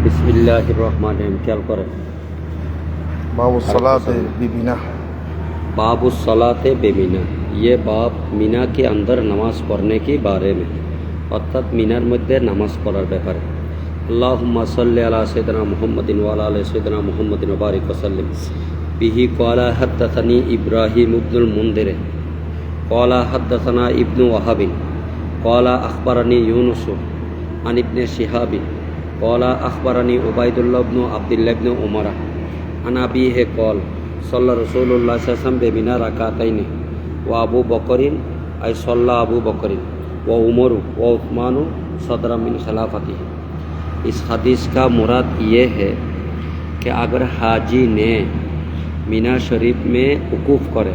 बिस्मिल्लाहिर रहमानिर रहीम। ख्याल करें। बाबुस्सलाते बिमिना। बाबुस्सलाते बेमिना, ये बाब মিনা के अंदर नामाज पढ़ने के बारे में, অর্থাৎ মিনার মধ্যে নামাজ পড়ার ব্যাপারে। আল্লাহুম্মা সাল্লি আলা সাইয়্যিদিনা মুহাম্মাদিন ওয়া আলা আলি সাইয়্যিদিনা মুহাম্মাদিন ওয়া বারিক ওয়া সাল্লিম। বিহি ক্বালা হাদাসানি ইব্রাহিম ইবনুল মুনদির ক্বালা হাদাসানা ইবনু ওয়াহাব ক্বালা আখবারানি ইউনুস আন ইবনে শিহাব ক্বালা আখবারানি উবাইদুল্লাহ ইবনু আব্দুল্লাহ ইবনু উমর আন আবিহি ক্বাল সাল্লা রাসূলুল্লাহ সাল্লাল্লাহু আলাইহি ওয়াসাল্লাম বেমিনা রাকাতাইনি ওয়া আবু বকরিন আই সাল্লা আবু বকরিন व उमर व उस्मान सदर मिन खिलाफती। इस हदीस का मुराद ये है कि अगर हाजी ने मीना शरीफ में वकूफ़ करे,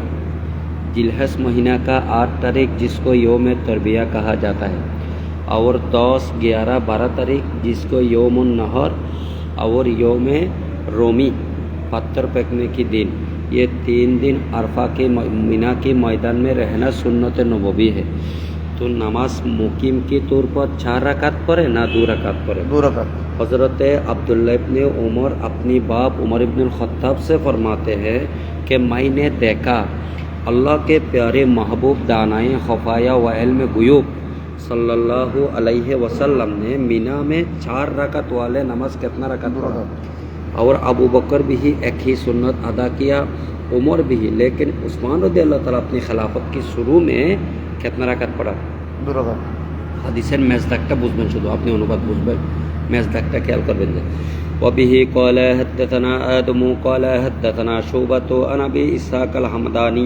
जिलहज महीना का 8 तारीख जिसको योम तरबिया कहा जाता है, और 10, 11, 12 तारीख जिसको योम नहर और योम रोमी पत्थर फेंकने की दिन, ये 3 दिन अरफा के मीना के मैदान में रहना सुन्नत नबवी है। तो नमाज मुकीम के तौर पर 4 रकात पढ़े ना 2 रकात पढ़े? 2 रकात। हज़रत अब्दुल्ला इब्न उमर अपनी बाप उमर इब्न खत्ताब से फरमाते हैं कि मैंने देखा अल्लाह के प्यारे महबूब दानाए खफाया व इल्म गुयूब सल्लल्लाहु अलैहि वसल्लम ने मीना में 4 रकात वाले नमाज कितना रकात पढ़ा, और अबू बकर भी एक ही सुन्नत अदा किया, उमर भी। लेकिन उस्मान रज़ियल्लाहु ताला अपनी खिलाफत की शुरू में कितना রাকাত পড়া? 2 রাকাত। হাদিসের মেজদাকটা বুঝবেন, শুধু আপনি অনুবাদ বুঝবেন, মেজদাকটা খেয়াল করবেন না। ওয়াবিহি ক্বালা হাদাসানা আদমু ক্বালা হাদাসানা শুবাতু আন আবি ইসহাক আল হামদানী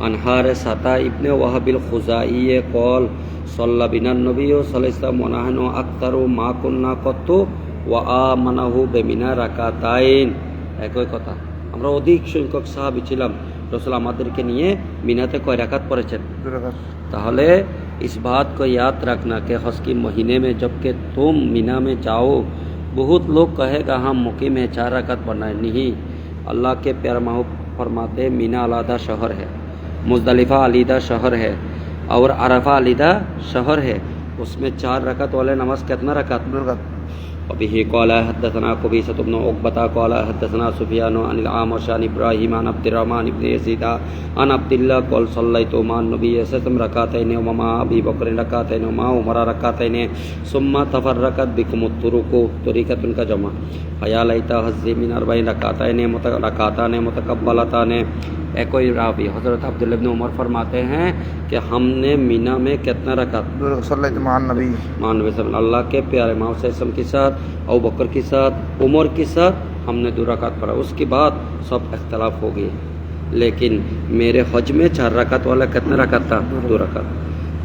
আন হারিসাতা ইবনে ওয়াহাবিল খুজাই ক্বাল সাল্লা বিনান নবী সাল্লাল্লাহু আলাইহি ওয়াসাল্লাম ওয়া নাহনু আকতারু মা কুন্না কত্তু ওয়া আমানাহু বিমিনা রাকাতাইন। একই কথা, আমরা অধিক সংখ্যক সাহাবী ছিলাম, रसूल আমাদেরকে নিয়ে মিনাতে কয় রাকাত পড়েছেন? 2 रकात। ताहले इस बात को याद रखना कि हज के महीने में जबकि तुम मीना में जाओ, बहुत लोग कहेगा हम मुकीम में 4 रकात पढ़ना है। नहीं, अल्लाह के प्यारे महबूब फरमाते मीना अलहदा शहर है, मुज़दलिफ़ा अलहदा शहर है, और अरफा अलहदा शहर है। उसमें 4 रकात वाले नमाज कितना रकात? 2 रकात। वबिही क़ाला हद्दसना क़बीसह इब्न उक़बा क़ाला हद्दसना सुफ़यान अनिल आमश अन इब्राहीम अन अब्दुर्रहमान इब्न यज़ीद अन अब्दुल्लाह क़ाल सल्लैतु मअन नबी सल्लल्लाहु अलैहि वसल्लम रकातैन व मअ अबी बकर रकातैन व मअ उमर रकातैन सुम्मा तफ़र्रक़त बिकुमुत तुरुक़ु तरीक़तुन का जमा फ़या लैता हज़्ज़ी मिन अरबईन रकातान मुतक़ब्बलतान। कोई रावी हज़रत अब्दुल्लाह इब्न उमर फरमाते हैं कि हमने मीना में कितना रकात? 2 रकात। सल्लैतु मअन नबी, अल्लाह के प्यारे मोहम्मद के साथ, अबू बकर के साथ, उमर के साथ हमने 2 रकात पढ़ा। उसके बाद सब इख्तलाफ हो गए, लेकिन मेरे हज में 4 रकात वाला कितना रकात था? 2 रकात।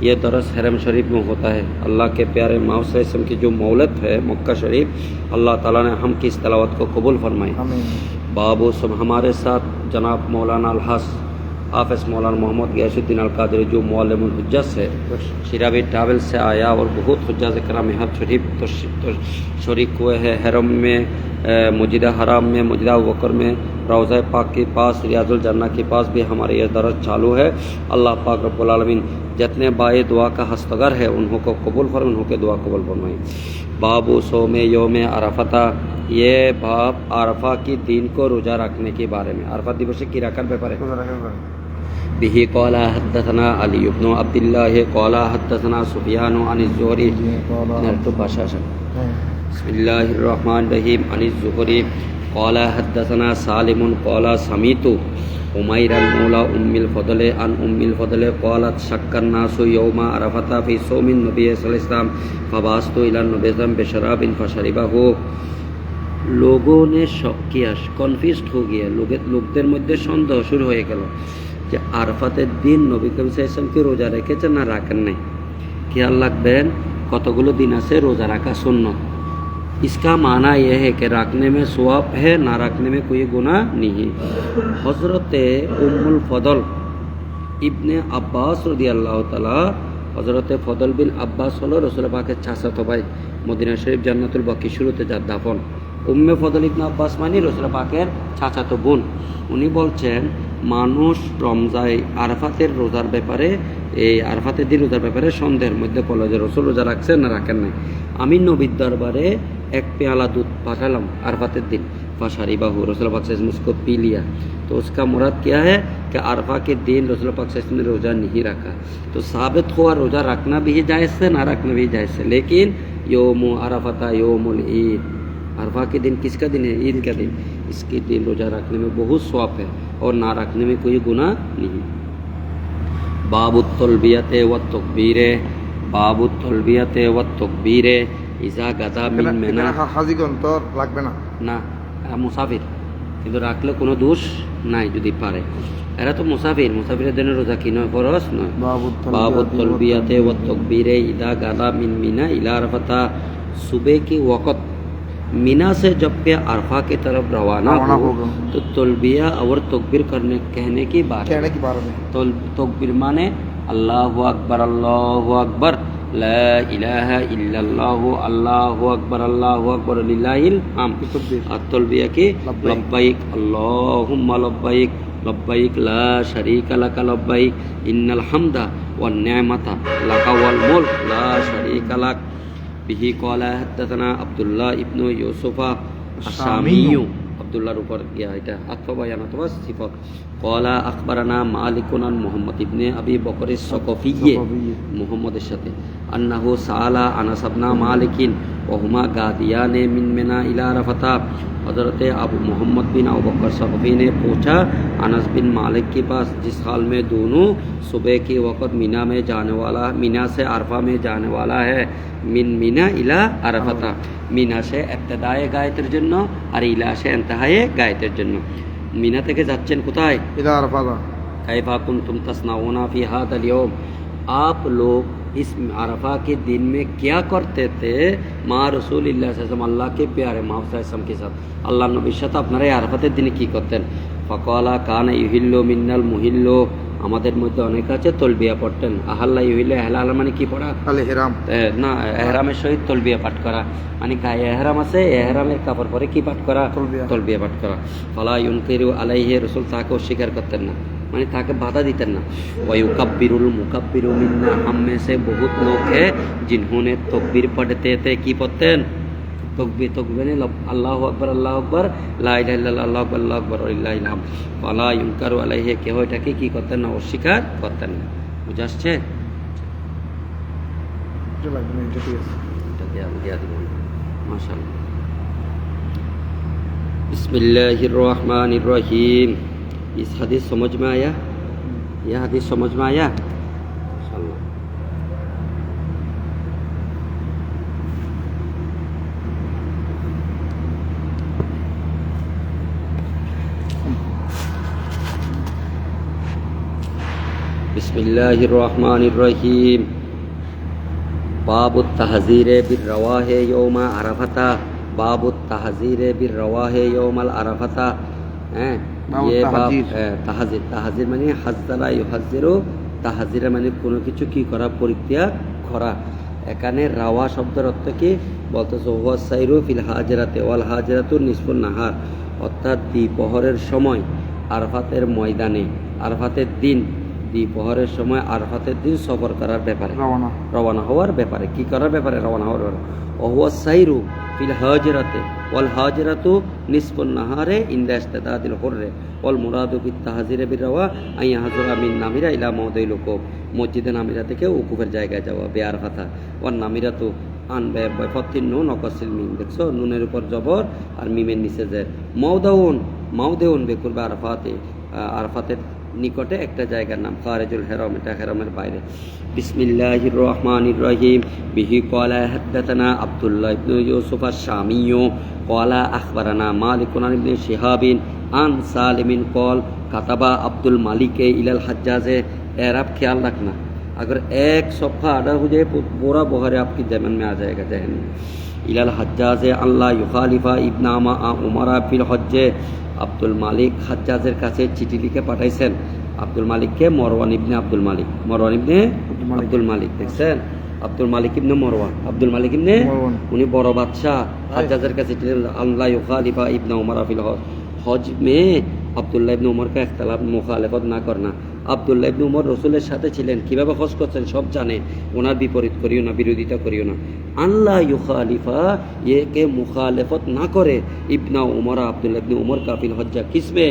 ये दरस हरम शरीफ में होता है। अल्लाह के प्यारे मोहम्मद की जो मौलद है मक्का शरीफ, अल्लाह ताला ने हम की इस तलावत को कबूल फरमाए। बाबू सब हमारे साथ जनाब मौलाना अलहास हाफिज मौलाना मोहम्मद गयासुद्दीन अल कादरी जो मुअल्लिमुल हुज्जत है, शिराबी ट्रैवल से आया, और बहुत हुज्जाज कराम हज शरीफ तो शरीक हुए हैं। हरम में, मस्जिद हराम में, मस्जिद अबू बकर में, रौज़ा पाक के पास, रियाजुल जन्नह के पास भी हमारे ये दरस चालू है। अल्लाह पाक रब्बुल आलमीन जितने बाए दुआ का हस्तगर है उनको कबूल फरमाए, उनके दुआ कबूल फरमाए। बाबू सोम योम अरफता, ये बाप अरफा की दिन को रोज़ा रखने के बारे में। अरफा दिवस की रकत पे पड़े। बिही क़ाला हद्दसना अली इब्न अब्दुल्लाह क़ाला हद्दसना सुफ़यान अन ज़ुहरी बिस्मिल्लाहिर रहमानिर रहीम अन ज़ुहरी क़ाला हद्दसना सालिम क़ाला समीतु उमैरन मौला उम्मिल फ़ज़ल अन उम्मिल फ़ज़ल क़ालत शक्कन नासु यौमा अरफता फ़ी सौमिन नबी सल्लल्लाहु अलैहि वसल्लम फ़बास्तु इला नबी बिशराबिन फ़शरिबाहु। लोगों ने शक किया, कन्फ्यूज्ड हो गया, लोगদের মধ্যে সন্দেহ শুরু হয়ে গেল যে আরফাতের দিন নবী করিম সাল্লাল্লাহু আলাইহি ওয়াসাল্লাম কি রোজা রেখেছেন না রাখেন নাই। খেয়াল রাখবেন কতগুলো দিন আছে রোজা রাখা সুন্নত। इसका माना यह है कि रखने में सवाब है, ना रखने में कोई गुनाह नहीं। हज़रत उम्मुल फ़ज़ल इब्ने अब्बास रज़ियल्लाहु ताला, हज़रत फ़ज़ल बिन अब्बास हलो रसूल पाकेर चाचातो भाई, मदीना शरीफ জান্নাতুল বাকি শুরুতে যার দাফন। উম্মে ফজল ইবনে আব্বাস মানে রসুল পাকের চাচাতো বোন। উনি বলছেন মানুষ রমজায় আরাফাতের রোজার ব্যাপারে এই আরফাতের দিন রোজার ব্যাপারে সন্দেহের মধ্যে পড়লো যে রসুল রোজা রাখছেন না রাখেন নাই। আমি নবীর দরবারে এক পেয়ালা दूध पाठालाम अरफात दिन फाशारी बाहू रसूल पाक सल्लल्लाहु अलैहि वसल्लम उसको पी लिया। तो उसका मुराद क्या है कि अरफा के दिन रसूल पाक सल्लल्लाहु अलैहि वसल्लम ने रोज़ा नहीं रखा। तो साबित हुआ रोज़ा रखना भी जायज़ है, ना रखना भी जायज़ है। लेकिन योम अरफा योमुल ईद, अरफा के दिन किसका दिन है? ईद का दिन। इसके दिन रोज़ा रखने में बहुत स्वाब है और ना रखने में कोई गुनाह नहीं। बाबुत तलबियते व तकबीरे, बाबुत तलबियते व तकबीरे ইজা গাদা মিন মেনা। হাজিগণ তো লাগবে না, না এরা মুসাফির, কিন্তু রাখলে কোনো দোষ নাই যদি পারে। এরা তো মুসাফির, মুসাফিরের জন্য রোজা কি নয়? ফরজ নয়। বাবুত তলবিয়াতে ওয়াত তকবীরে ইদা গাদা মিন মিনা ইলা আরফাতা, सुबह की वक़्त मीना से जब के अरफा की तरफ रवाना हो तो तलबिया और तकबीर करने कहने की बात है। तो तकबीर माने अल्लाहु अकबर ला इलाहा इल्लल्लाहु अल्लाहु अकबर लिल्लाहिल हम्द। तलबिया की लब्बैक अल्लाहुम्मा लब्बैक लब्बैक ला शरीका लक लब्बैक इन्नल हम्दा वन निअमता लक वल मुल्क ला शरीका लक। बिही क़ाला हद्दसना अब्दुल्लाह इब्नु यूसुफ़ा अश-शामिय्यु, अब्दुल्लाहर ऊपर गया এটা আতফ বয়ান অথবা সিফত। क़ाला अखबरना मालिकुन अन मुहम्मद इब्ने अबी बकर as-सकफ़ी, मुहम्मদের সাথে अन्नहु साला अनस इब्न मालिकिन व हुमा गादियान मिन मिना इला अरफा। हज़रत अबू मोहम्मद बिन अबू बकर सकफ़ी ने पूछा अनस बिन मालिक के पास, जिस हाल में दोनों सुबह के वक़्त मीना में जाने वाला, मीना से अरफा में जाने वाला है। मिन मीना इला अरफा, मीना से इब्तिदाए गायतेर जन्य और इला से इंतहाए गायतेर जन्य। मीना থেকে যাচ্ছেন কোথায়? ইলা আরফা। कैफा कुंतुम तस्नाउना फी हादल यौम, आप लोग इस अरफा के दिन में क्या करते थे? माँ रसूलिल्लाह सल्लल्लाहु अलैहि वसल्लम, अल्लाह के प्यारे मोहम्मद के साथ, अल्लाह नबीर साथ আপনারা এই আরফাতের দিনে কি করতেন? ফাকালা কানা ইউহিল্লু মিনাল মুহিল্লু, আমাদের মধ্যে অনেক আছে তলবিয়া পড়তেন। আহাল্লা ইউহিল্লু, আহলাল মানে কি পড়া? আল ইহরাম। না, এহরামের সহিত তলবিয়া পাঠ করা, মানে গায়ে এহরাম আছে, এহরামের কাপড় পরে কি পাঠ করা? তলবিয়া পাঠ করা। ফালা ইউনকিরু আলাইহি, রাসূল তাকে অস্বীকার করতেন না, মানে তাকে বাধা দিতেন না। ওয়ায়ুকাব্বিরুল মুকাব্বিরু মিন্না, हम में से बहुत लोग हैं जिन्होंने तकबीर पढ़ते थे, की पढ़तेন? तकबीर। तकबीर अल्लाहु अकबर ला इलाहा इल्लाल्लाह अल्लाहु अकबर लिल्लाहिल हामद। ফালা ইউনকারু আলাইহি, কেউ এটাকে কি করতেন না? অস্বীকার করতেন না। বুঝা আসছে? माशाअल्लाह। बिस्मिल्लाहिर रहमानिर रहीम। इस हदीस समझ में आया? यह हदीस समझ में आया? माशाअल्लाह। बिस्मिल्लाहिर रहमानिर रहीम। बाबुत तहज़ीरे बिर्रवाहे यौम अरफा, बाबुत तहज़ीरे बिर्रवाहे यौमल अरफा। हैं ये बाब তাহাজির। তাহাজির মানে হাজ্জারা ইউহাজ্জিরু, তাহাজিরা মানে কোনো কিছু কি করা? পরিত্যাগ করা। এখানে রাওয়া শব্দের অর্থ কি বলতেছে? হুয়া সাইরু ফিল হাজরাতে ওয়াল হাজরাতু নিসফুন নাহার, অর্থাৎ দ্বিপহরের সময় আরফাতের ময়দানে, আরফাতের দিন দ্বিপহরের সময় আরফাতের দিন সফর করার ব্যাপারে, রওনা হওয়ার ব্যাপারে, কি করার ব্যাপারে? রওনা হওয়ার ব্যাপারে। ওহুয়া সাইরু ফিল হাজরাতে ওয়াল হাজরাতু নিসফুন নাহারে ইনদা ইস্তিদাদিল হুররে ওয়াল মুরাদু বিত তাহজিরে বিরওয়া আই হাজরা মিন নামিরা ইলা মাউদিল উকুফ, মসজিদে নামিরা থেকে উকুফের জায়গায় যাওয়া। বেআরফাতা ওয়ান নামিরাতু আন বেফতিন নুন অকসিল মিম, দেখছো নুনের উপর জবর আর মিমের নিচে যায়। মাউদাউন, মাউদেউন বেকুরবে আরফাতে, আরফাতের নিকটে একটা জায়গার নাম খারিজুল হেরাম, এটা হেরামের বাইরে। বিসমিল্লাহির রহমানির রহিম। বিহি ক্বালা হাদাতানা আব্দুল্লাহ ইবনে ইউসুফ আশ-শামিয়্যু ক্বালা আখবারানা মালিকুন ইবনে শিহাবিন আন सालिमिन कॉल कातबा अब्दुल मालिक इलल हज्जाज। एराब ख्याल रखना, अगर एक सफ़ा अदा हो जाए पूरा बुखारी आपकी जहन में आ जाएगा, जहन में। इलल हज्जाज अल्लाह युखालिफा इब्नामा उमरा फिल हज्जे। আব্দুল মালিক হাজ্জাজের কাছে চিঠি লিখে পাঠাইছেন। আব্দুল মালিককে মরওয়ান ইবনে আব্দুল মালিক, মরওয়ান ইবনে আব্দুল মালিক, দেখছেন? আব্দুল মালিক ইবনে মরওয়ান, আব্দুল মালিক ইবনে, উনি বড় বাদশাহ। হাজ্জাজের কাছে আল্লাহ युखालिफा इब्न उमर फिल हज, हज में अब्दुल्लाह इब्न उमर का इख्तिलाफ मुखालफत ना करना। আব্দুল্লাহ ইবনে উমর রসুলের সাথে ছিলেন, কিভাবে হজ করছেন সব জানে, ওনার বিপরীত করিও না, বিরোধিতা করিও না। আল্লাহ ইউখালিফা, একে মুখালেফত না করে, ইবনা উমর, আব্দুল্লাহ ইবনে উমর কাফিল হজ্জা, কিসমে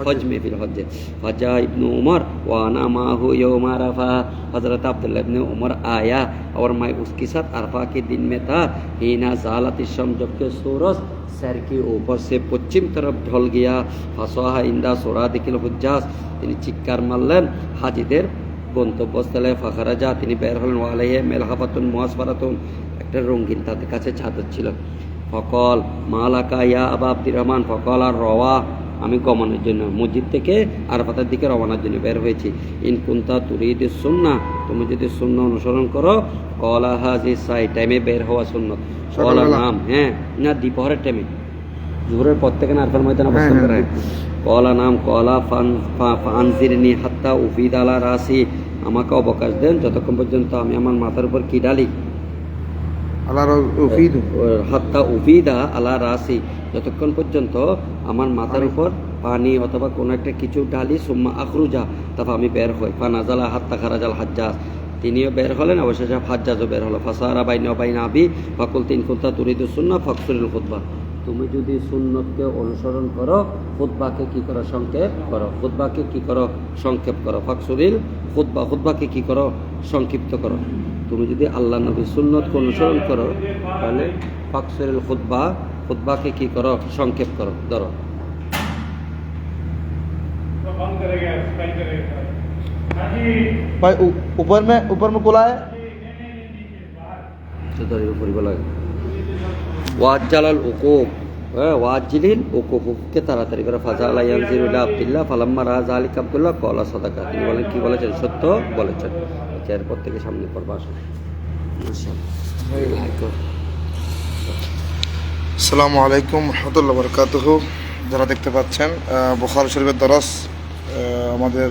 हज में फिर हज फजा इब्न उमर वाना माहू यौम अरफा, हज़रत अब्दुल्ला इब्न उमर आया और मैं उसके साथ अरफा के दिन में था। हीना ज़ालत शम्स, जबकि सूरज सर के ऊपर से पश्चिम तरफ ढल गया। फसवाहा इंदा सुरादिकिल हुज्जाज, তিনি চিৎকার মারলেন হাজিদের গন্তব্যস্থলে। ফাখারাজা, তিনি বের হলেন। ওয়ালাইহি মেলহাফাতুন মুআসফারাতুন, একটা রঙিন তাদের কাছে চাদর ছিল। ফকল মালাকা ইয়া আবা আব্দুর রহমান, ফকল আর রওয়া, আমি গমনের জন্য মসজিদ থেকে আরাফাতের দিকে রওনার জন্য বের হয়েছি। ইন কুনতা তুরিদু সুন্নাহ, তুমি যদি সুন্নাহ অনুসরণ করো, কলা হাজি সাই, টাইমে বের হওয়া সুন্নত। কলা নাম, হ্যাঁ না দ্বিপহরের টাইমে, জোহরের পর থেকে না আরফার ময়দানে অবস্থান করে। কলা নাম, কলা ফানজিরনি হাত্তা উফিদ আলা রাসি, আমাকে অবকাশ দেন যতক্ষণ পর্যন্ত আমি আমার মাথার উপর কি ডালি, হাত্তা উফিদা আলা রাসি, যতক্ষণ পর্যন্ত আমার মাথার উপর পানি অথবা কোনো একটা কিছু ঢালি। সুম্মা আখরুজা, তারপর আমি বের হই। ফানাজালা হাত্তা খারাজাল হাজ্জাজ, তিনিও বের হলেন, অবশেষে হাজ্জাজও বের হলো। ফাসারা বাইনা বাইনা আবি ফাকুল তিন কুনতা তুরিদু সুন্নাহ ফাকসুরুল খুতবা, তুমি যদি সুন্নতকে অনুসরণ করো, খুতবাকে কি করো, সংক্ষেপ করো। খুতবাকে কি করো, সংক্ষেপ করো। ফাকসুরিল খুতবা, খুতবাকে কি করো, সংক্ষিপ্ত করো। তুমি যদি আল্লাহ নবীর সুন্নতকে অনুসরণ করো, তাহলে ফাকসুরিল খুতবা, খুতবাকে কি করো, সংক্ষেপ করো। ধরো भाई ऊपर में खुला है। ওয়াজ্জালাল উকুব, ওয়াজ্জিলিল উকুব, কে তাড়াতাড়ি করে। ফাজালা ইয়ানজিরু ইলা আব্দুল্লাহ ফালাম্মা রা যালিকা আব্দুল্লাহ ক্বালা সাদাকা, তিনি বলেন কি বলেছেন, সত্য বলেছেন। এরপর থেকে সামনে পড়বা আসুন। আসসালামু আলাইকুম রহমতুল্লাহ বরকাতুহু। যারা দেখতে পাচ্ছেন বুখারী শরীফের দরস, আমাদের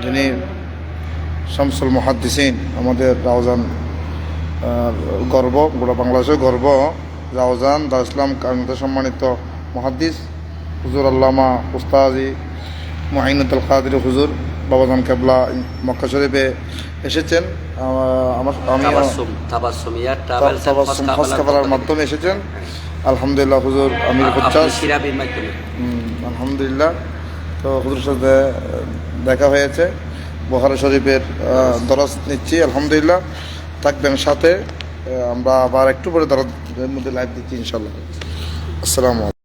যিনি শামসুল মুহাদ্দিসিন, আমাদের রাউজান গর্ব, গোটা বাংলাদেশের গর্ব, রাউজান দারুল ইসলাম কামিতে সম্মানিত মুহাদ্দিস হুজুর আল্লামা উস্তাজি মুঈনুদ্দিন কাদেরী হুজুর বাবাজান কেবলা মক্কা শরীফে এসেছেন। আমি হজকাফালার মাধ্যমে এসেছেন। আলহামদুলিল্লাহ হুজুর আমির হুজ্জাজ, আলহামদুলিল্লাহ। তো হুজুরের সাথে দেখা হয়েছে, বুখারী শরীফের দরস নিচ্ছি, আলহামদুলিল্লাহ। থাকবেন সাথে, আমরা আবার একটু পরে দরসের মধ্যে লাইভ দিচ্ছি ইনশাআল্লাহ। আসসালামু আলাইকুম।